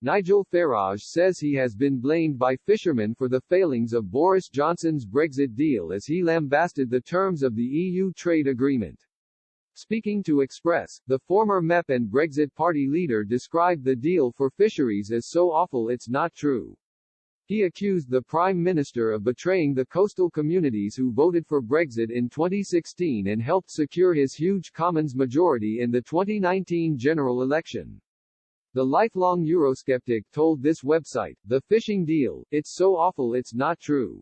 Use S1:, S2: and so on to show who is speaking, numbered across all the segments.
S1: Nigel Farage says he has been blamed by fishermen for the failings of Boris Johnson's Brexit deal as he lambasted the terms of the EU trade agreement. Speaking to Express, the former MEP and Brexit party leader described the deal for fisheries as so awful it's not true. He accused the Prime Minister of betraying the coastal communities who voted for Brexit in 2016 and helped secure his huge Commons majority in the 2019 general election. The lifelong Eurosceptic told this website, "The fishing deal, it's so awful it's not true.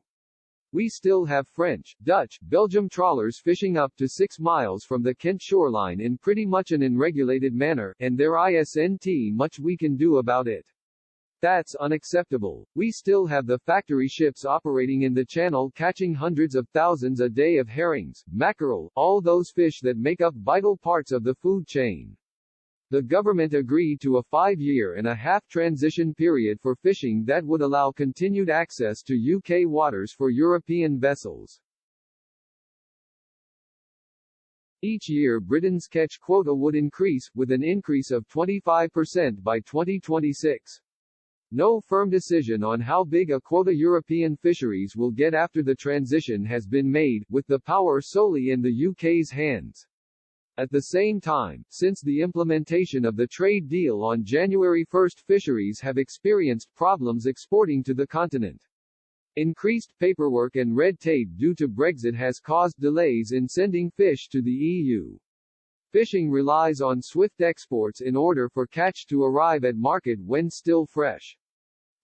S1: We still have French, Dutch, Belgium trawlers fishing up to 6 miles from the Kent shoreline in pretty much an unregulated manner, and there isn't much we can do about it. That's unacceptable. We still have the factory ships operating in the channel catching hundreds of thousands a day of herrings, mackerel, all those fish that make up vital parts of the food chain." The government agreed to a 5-year-and-a-half transition period for fishing that would allow continued access to UK waters for European vessels. Each year Britain's catch quota would increase, with an increase of 25% by 2026. No firm decision on how big a quota European fisheries will get after the transition has been made, with the power solely in the UK's hands. At the same time, since the implementation of the trade deal on January 1, fisheries have experienced problems exporting to the continent. Increased paperwork and red tape due to Brexit has caused delays in sending fish to the EU. Fishing relies on swift exports in order for catch to arrive at market when still fresh.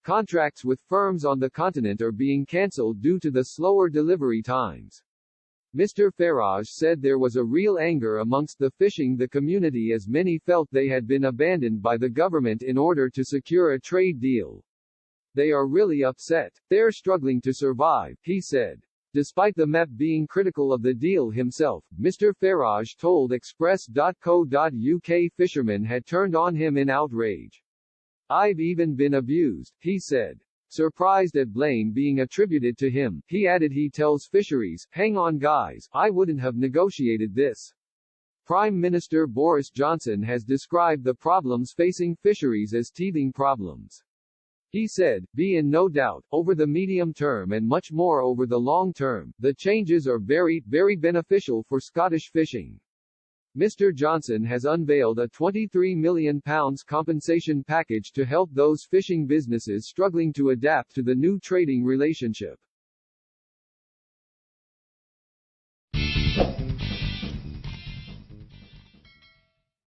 S1: Contracts with firms on the continent are being cancelled due to the slower delivery times. Mr. Farage said there was a real anger amongst the fishing the community as many felt they had been abandoned by the government in order to secure a trade deal. They are really upset. They're struggling to survive, he said. Despite the MEP being critical of the deal himself, Mr. Farage told Express.co.uk fishermen had turned on him in outrage. "I've even been abused," he said. Surprised at blame being attributed to him, he added he tells fisheries, "Hang on guys, I wouldn't have negotiated this." Prime Minister Boris Johnson has described the problems facing fisheries as teething problems. He said, "Be in no doubt, over the medium term and much more over the long term, the changes are very, very beneficial for Scottish fishing." Mr. Johnson has unveiled a £23 million compensation package to help those fishing businesses struggling to adapt to the new trading relationship.